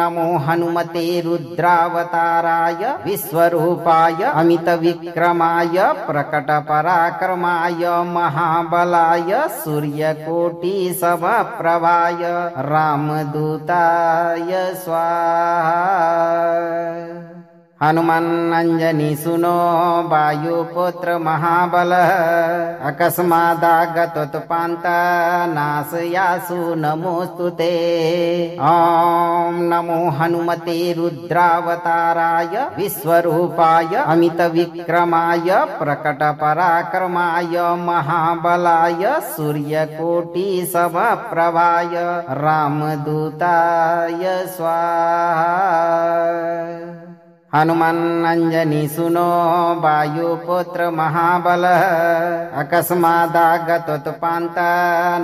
नमो हनुमते रुद्रावताराय विश्वरूपाय अमितविक्रमाय प्रकटपराक्रमाय महाबलाय सूर्यकोटिसमप्रभाय रामदूताय स्वाहा। हनुमन्नञ्जनी सुनो वायुपुत्र महाबलः अकस्मादागतोत्पान्ता नाशयासु नमोऽस्तुते। ॐ नमो हनुमते रुद्रावताराय विश्वरूपाय अमितविक्रमाय प्रकटपराक्रमाय महाबलाय सूर्यकोटिसमप्रभाय रामदूताय स्वाहा। हनुमन्नञ्जनी सुनो वायुपुत्र महाबलः अकस्मादागतोत्पान्ता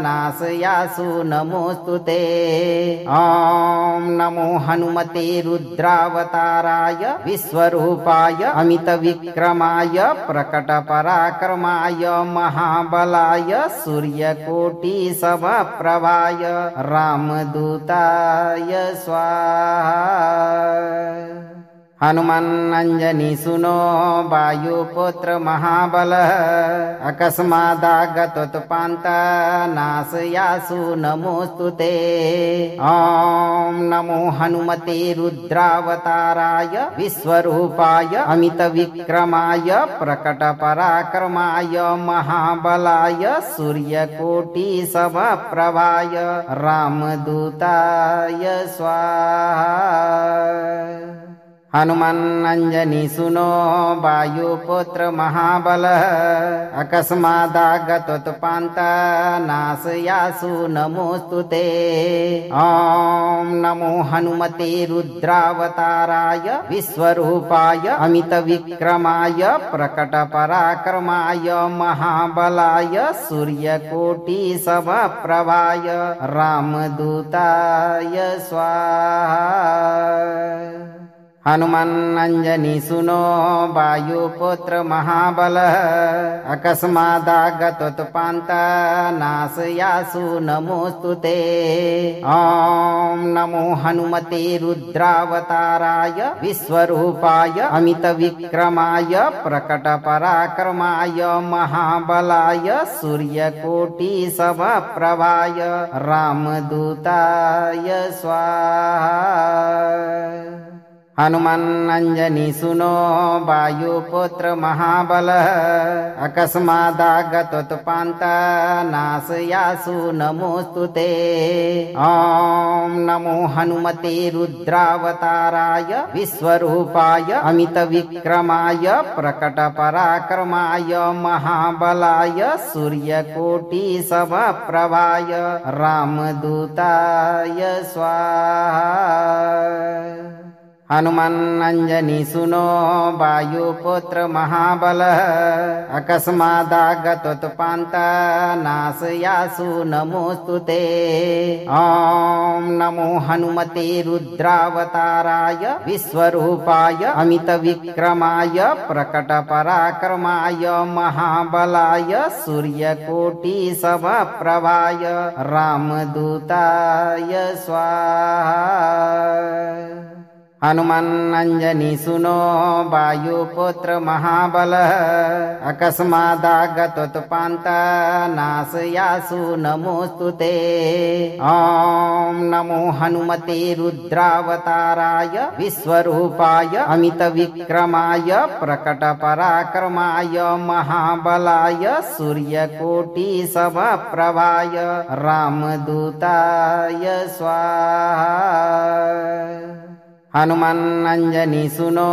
नाशयासु नमोऽस्तुते। ॐ नमो हनुमते रुद्रावताराय विश्वरूपाय अमितविक्रमाय प्रकटपराक्रमाय महाबलाय सूर्यकोटिसमप्रभाय रामदूताय स्वाहा। हनुमन्नञ्जनी सुनो वायुपुत्र महाबलः अकस्मादागतोत्पान्ता नाशयासु नमोऽस्तुते। ॐ नमो हनुमते रुद्रावताराय विश्वरूपाय अमितविक्रमाय प्रकटपराक्रमाय महाबलाय सूर्यकोटिसमप्रभाय रामदूताय स्वाहा। हनुमन्नञ्जनी सुनो वायुपुत्र महाबलः अकस्मादागतोत्पान्ता नाशयासु नमोऽस्तुते। ॐ नमो हनुमते रुद्रावताराय विश्वरूपाय अमितविक्रमाय प्रकटपराक्रमाय महाबलाय सूर्यकोटिसमप्रभाय रामदूताय स्वाहा। हनुमन्नञ्जनी सुनो वायुपुत्र महाबलः अकस्मादागतोत्पान्ता नाशयासु नमोऽस्तुते। ॐ नमो हनुमते रुद्रावताराय विश्वरूपाय अमितविक्रमाय प्रकटपराक्रमाय महाबलाय सूर्यकोटिसमप्रभाय रामदूताय स्वाहा। हनुमन्नञ्जनी सुनो वायुपुत्र महाबलः अकस्मादागतोत्पान्ता नाशयासु नमोऽस्तुते। ॐ नमो हनुमते रुद्रावताराय विश्वरूपाय अमितविक्रमाय प्रकटपराक्रमाय महाबलाय सूर्यकोटिसमप्रभाय रामदूताय स्वाहा। हनुमन्नञ्जनी सुनो वायुपुत्र महाबलः अकस्मादागतोत्पान्ता नाशयासु नमोऽस्तुते। ॐ नमो हनुमते रुद्रावताराय विश्वरूपाय अमितविक्रमाय प्रकटपराक्रमाय महाबलाय सूर्यकोटिसमप्रभाय रामदूताय स्वाहा। हनुमन्नञ्जनी सुनो वायुपुत्र महाबलः अकस्मादागतोत्पान्ता नाशयासु नमोऽस्तुते। ॐ नमो हनुमते रुद्रावताराय विश्वरूपाय अमितविक्रमाय प्रकटपराक्रमाय महाबलाय सूर्यकोटिसमप्रभाय रामदूताय स्वाहा। हनुमन्नञ्जनी सुनो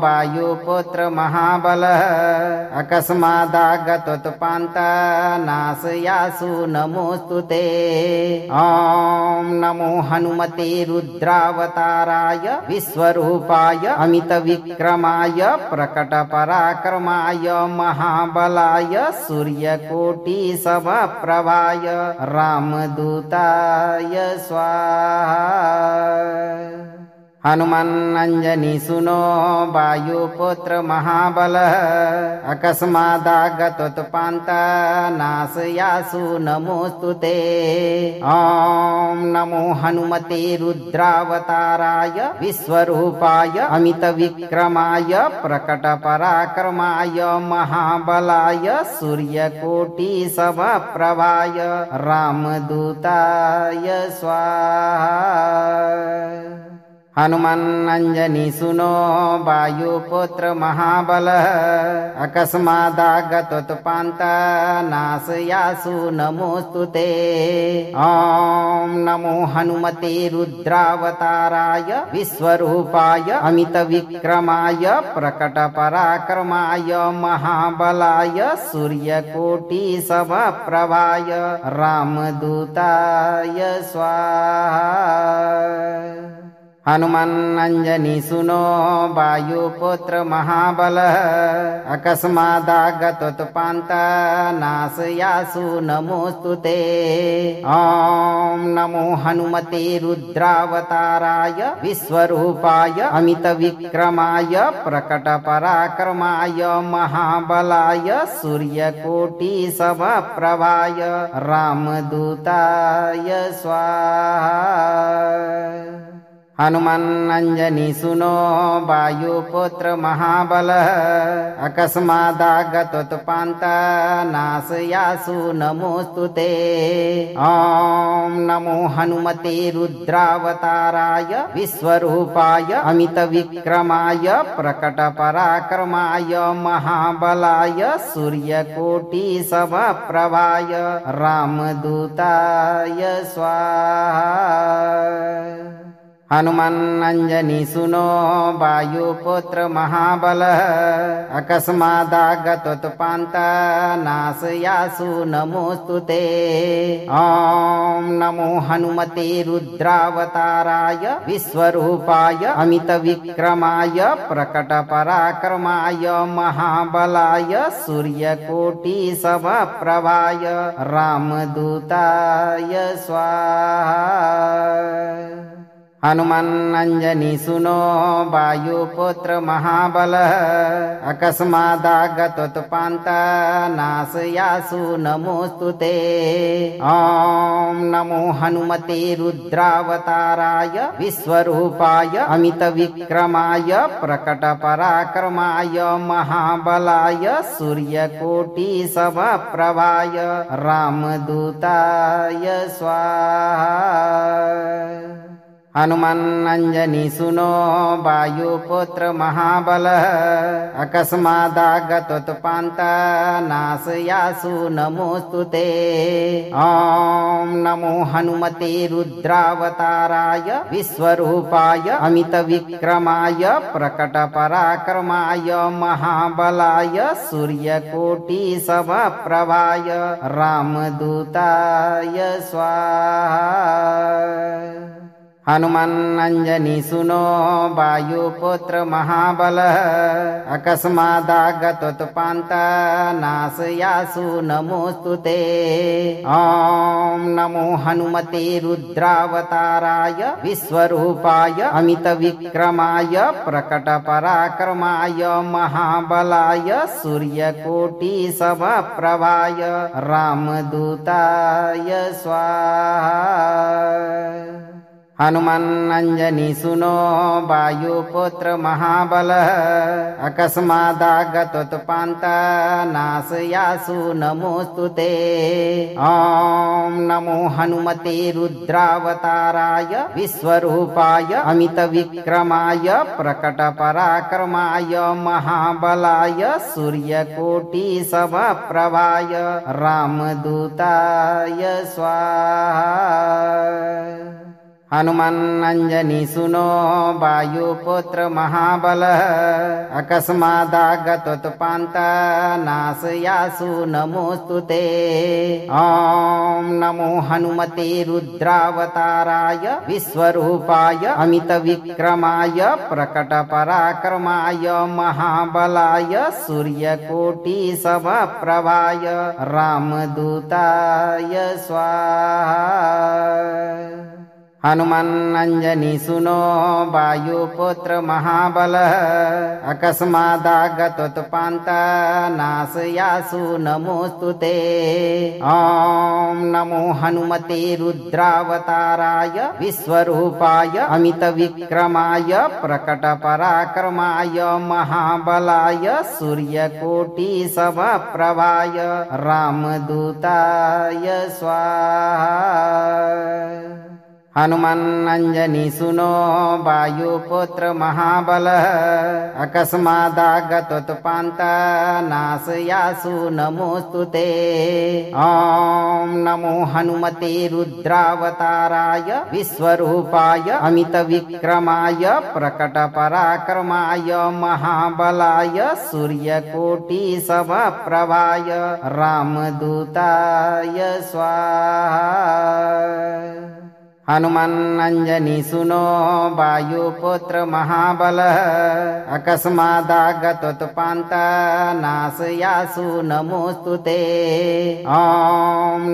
वायुपुत्र महाबलः अकस्मादागतोत्पान्ता नाशयासु नमोऽस्तुते। ॐ नमो हनुमते रुद्रावताराय विश्वरूपाय अमितविक्रमाय प्रकटपराक्रमाय महाबलाय सूर्यकोटिसमप्रभाय रामदूताय स्वाहा। हनुमन्नञ्जनी सुनो वायुपुत्र महाबलः अकस्मादागतोत्पान्ता नाशयासु नमोऽस्तुते। ॐ नमो हनुमते रुद्रावताराय विश्वरूपाय अमितविक्रमाय प्रकटपराक्रमाय महाबलाय सूर्यकोटिसमप्रभाय रामदूताय स्वाहा। हनुमन्नञ्जनी सुनो वायुपुत्र महाबलः अकस्मादागतोत्पान्ता नाशयासु नमोऽस्तुते। ॐ नमो हनुमते रुद्रावताराय विश्वरूपाय अमितविक्रमाय प्रकटपराक्रमाय महाबलाय सूर्यकोटिसमप्रभाय रामदूताय स्वाहा। हनुमन्नञ्जनी सुनो वायुपुत्र महाबलः अकस्मादागतोत्पान्ता नाशयासु नमोऽस्तुते। ॐ नमो हनुमते रुद्रावताराय विश्वरूपाय अमितविक्रमाय प्रकटपराक्रमाय महाबलाय सूर्यकोटिसमप्रभाय रामदूताय स्वाहा। हनुमन्नञ्जनी सुनो वायुपुत्र महाबलः अकस्मादागतोत्पान्ता नाशयासु नमोऽस्तुते। ॐ नमो हनुमते रुद्रावताराय विश्वरूपाय अमितविक्रमाय प्रकटपराक्रमाय महाबलाय सूर्यकोटिसमप्रभाय रामदूताय स्वाहा। हनुमन्नञ्जनी सुनो वायुपुत्र महाबलः अकस्मादागतोत्पान्ता नाशयासु नमोऽस्तुते। ॐ नमो हनुमते रुद्रावताराय विश्वरूपाय अमितविक्रमाय प्रकटपराक्रमाय महाबलाय सूर्यकोटिसमप्रभाय रामदूताय स्वाहा। हनुमन्नञ्जनी सुनो वायुपुत्र महाबलः अकस्मादागतोत्पान्ता नाशयासु नमोऽस्तुते। ॐ नमो हनुमते रुद्रावताराय विश्वरूपाय अमितविक्रमाय प्रकटपराक्रमाय महाबलाय सूर्यकोटिसमप्रभाय रामदूताय स्वाहा। हनुमन्नञ्जनी सुनो वायुपुत्र महाबलः अकस्मादागतोत्पान्ता नाशयासु नमोऽस्तुते। ॐ नमो हनुमते रुद्रावताराय विश्वरूपाय अमितविक्रमाय प्रकटपराक्रमाय महाबलाय सूर्यकोटिसमप्रभाय रामदूताय स्वाहा। हनुमन्नञ्जनी सुनो वायुपुत्र महाबलः अकस्मादागतोत्पान्ता नाशयासु नमोऽस्तुते। ॐ नमो हनुमते रुद्रावताराय विश्वरूपाय अमितविक्रमाय प्रकटपराक्रमाय महाबलाय सूर्यकोटिसमप्रभाय रामदूताय स्वाहा। हनुमन्नञ्जनी सुनो वायुपुत्र महाबलः अकस्मादागतोत्पान्ता नाशयासु नमोऽस्तुते। ॐ नमो हनुमते रुद्रावताराय विश्वरूपाय अमितविक्रमाय प्रकटपराक्रमाय महाबलाय सूर्यकोटिसमप्रभाय रामदूताय स्वाहा। हनुमन्नञ्जनी सुनो वायुपुत्र महाबलः अकस्मादागतोत्पान्ता नाशयासु नमोऽस्तुते। ॐ नमो हनुमते रुद्रावताराय विश्वरूपाय अमितविक्रमाय प्रकटपराक्रमाय महाबलाय सूर्यकोटिसमप्रभाय रामदूताय स्वाहा। हनुमन्नञ्जनी सुनो वायुपुत्र महाबलः अकस्मादागतोत्पान्ता नाशयासु नमोऽस्तुते। ॐ नमो हनुमते रुद्रावताराय विश्वरूपाय अमितविक्रमाय प्रकटपराक्रमाय महाबलाय सूर्यकोटिसमप्रभाय रामदूताय स्वाहा। हनुमन्नञ्जनी सुनो वायुपुत्र महाबलः अकस्मादागतोत्पान्ता नाशयासु नमोऽस्तुते। ॐ नमो हनुमते रुद्रावताराय विश्वरूपाय अमितविक्रमाय प्रकटपराक्रमाय महाबलाय सूर्यकोटिसमप्रभाय रामदूताय स्वाहा। हनुमन्नञ्जनी सुनो वायुपुत्र महाबलः अकस्मादागतोत्पान्ता नाशयासु नमोऽस्तुते। ॐ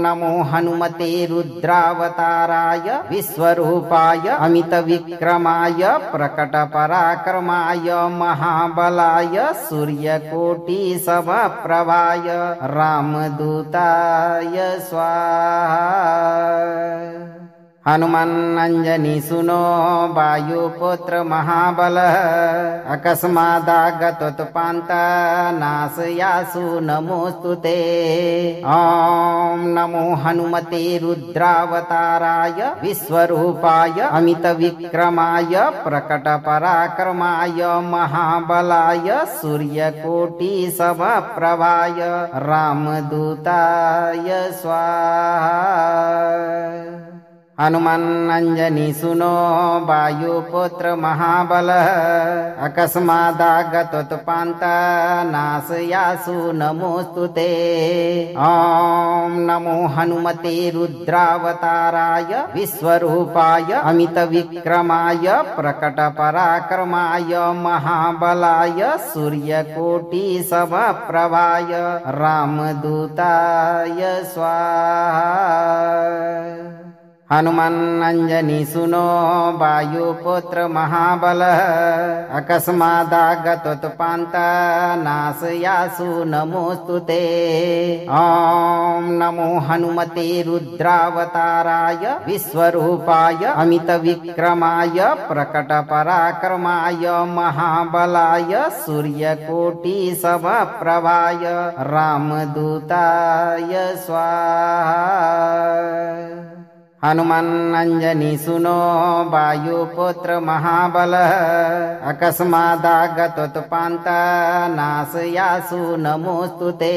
नमो हनुमते रुद्रावताराय विश्वरूपाय अमितविक्रमाय प्रकटपराक्रमाय महाबलाय सूर्यकोटिसमप्रभाय रामदूताय स्वाहा। हनुमन्नञ्जनी सुनो वायुपुत्र महाबलः अकस्मादागतोत्पान्ता नाशयासु नमोऽस्तुते। ॐ नमो हनुमते रुद्रावताराय विश्वरूपाय अमितविक्रमाय प्रकटपराक्रमाय महाबलाय सूर्यकोटिसमप्रभाय रामदूताय स्वाहा। हनुमन्नञ्जनी सुनो वायुपुत्र महाबलः अकस्मादागतोत्पान्ता नाशयासु नमोऽस्तुते। ॐ नमो हनुमते रुद्रावताराय विश्वरूपाय अमितविक्रमाय प्रकटपराक्रमाय महाबलाय सूर्यकोटिसमप्रभाय रामदूताय स्वाहा। हनुमन्नञ्जनी सुनो वायुपुत्र महाबलः अकस्मादागतोत्पान्ता नाशयासु नमोऽस्तुते। ॐ नमो हनुमते रुद्रावताराय विश्वरूपाय अमितविक्रमाय प्रकटपराक्रमाय महाबलाय सूर्यकोटिसमप्रभाय रामदूताय स्वाहा। हनुमन्नञ्जनी सुनो वायुपुत्र महाबलः अकस्मादागतोत्पान्ता नाशयासु नमोऽस्तुते।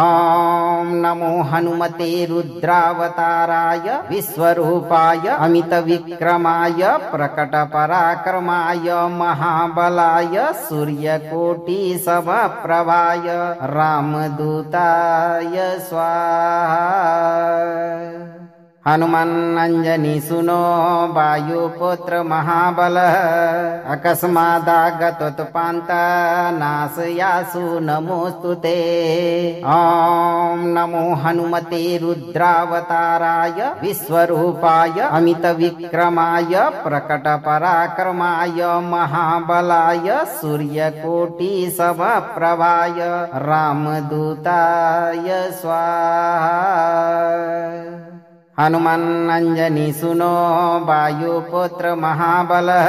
ॐ नमो हनुमते रुद्रावताराय विश्वरूपाय अमितविक्रमाय प्रकटपराक्रमाय महाबलाय सूर्यकोटिसमप्रभाय रामदूताय स्वाहा। हनुमन्नञ्जनी सुनो वायुपुत्र महाबलः अकस्मादागतोत्पान्ता नाशयासु नमोऽस्तुते। ॐ नमो हनुमते रुद्रावताराय विश्वरूपाय अमितविक्रमाय प्रकटपराक्रमाय महाबलाय सूर्यकोटिसमप्रभाय रामदूताय स्वाहा। हनुमन्नञ्जनी सुनो वायुपुत्र महाबलः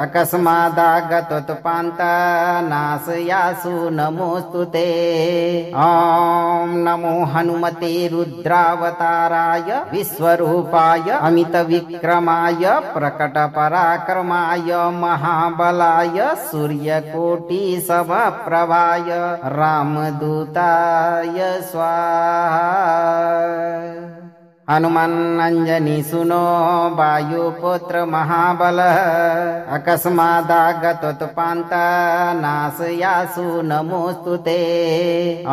अकस्मादागतोत्पान्ता नाशयासु नमोऽस्तुते। ॐ नमो हनुमते रुद्रावताराय विश्वरूपाय अमितविक्रमाय प्रकटपराक्रमाय महाबलाय सूर्यकोटिसमप्रभाय रामदूताय स्वाहा। हनुमन्नञ्जनी सुनो वायुपुत्र महाबलः अकस्मादागतोत्पान्ता नाशयासु नमोऽस्तुते। ॐ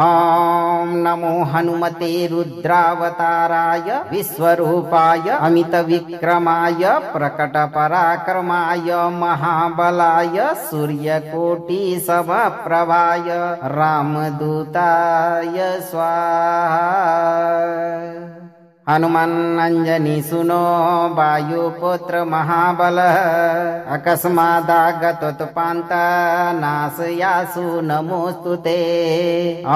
नमो हनुमते रुद्रावताराय विश्वरूपाय अमितविक्रमाय प्रकटपराक्रमाय महाबलाय सूर्यकोटिसमप्रभाय रामदूताय स्वाहा। हनुमन्नञ्जनी सुनो वायुपुत्र महाबलः अकस्मादागतोत्पान्ता नाशयासु नमोऽस्तुते। ॐ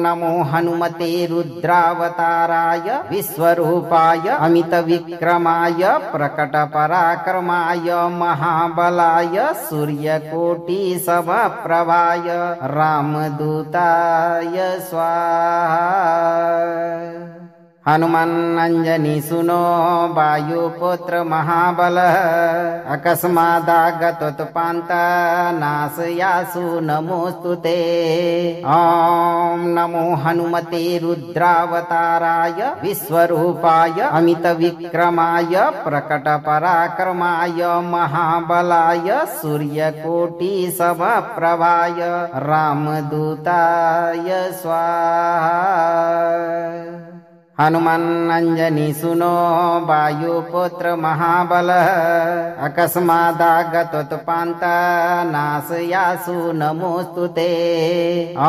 नमो हनुमते रुद्रावताराय विश्वरूपाय अमितविक्रमाय प्रकटपराक्रमाय महाबलाय सूर्यकोटिसमप्रभाय रामदूताय स्वाहा। हनुमन्नञ्जनी सुनो वायुपुत्र महाबलः अकस्मादागतोत्पान्ता नाशयासु नमोऽस्तुते। ॐ नमो हनुमते रुद्रावताराय विश्वरूपाय अमितविक्रमाय प्रकटपराक्रमाय महाबलाय सूर्यकोटिसमप्रभाय रामदूताय स्वाहा। हनुमन्नञ्जनी सुनो वायुपुत्र महाबलः अकस्मादागतोत्पान्ता नाशयासु नमोऽस्तुते। ॐ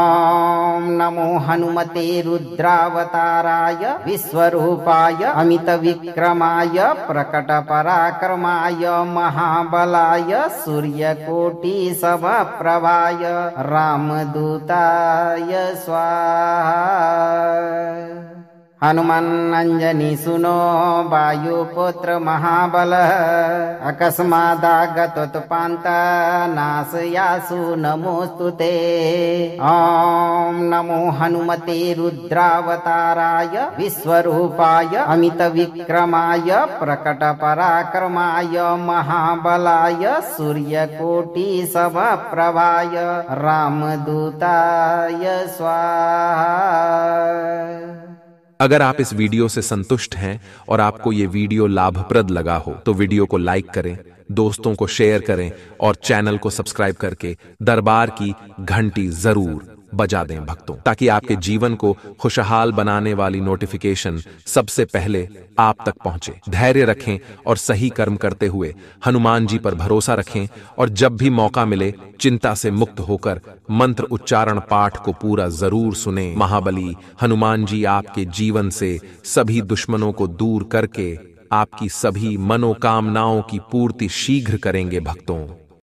नमो हनुमते रुद्रावताराय विश्वरूपाय अमितविक्रमाय प्रकटपराक्रमाय महाबलाय सूर्यकोटिसमप्रभाय रामदूताय स्वाहा। हनुमन् अंजनी सुनो वायुपुत्र महाबल अकस्मादागतोत्पान्ता नाशयासु नमोस्तुते। ॐ नमो हनुमते रुद्रावताराय विश्वरूपाय अमितविक्रमाय प्रकटपराक्रमाय महाबलाय सूर्यकोटिसमप्रभाय रामदूताय स्वाहा। अगर आप इस वीडियो से संतुष्ट हैं और आपको ये वीडियो लाभप्रद लगा हो तो वीडियो को लाइक करें, दोस्तों को शेयर करें और चैनल को सब्सक्राइब करके दरबार की घंटी जरूर बजा दें भक्तों, ताकि आपके जीवन को खुशहाल बनाने वाली नोटिफिकेशन सबसे पहले आप तक पहुंचे। धैर्य रखें और सही कर्म करते हुए हनुमान जी पर भरोसा रखें और जब भी मौका मिले चिंता से मुक्त होकर मंत्र उच्चारण पाठ को पूरा जरूर सुने। महाबली हनुमान जी आपके जीवन से सभी दुश्मनों को दूर करके आपकी सभी मनोकामनाओं की पूर्ति शीघ्र करेंगे भक्तों।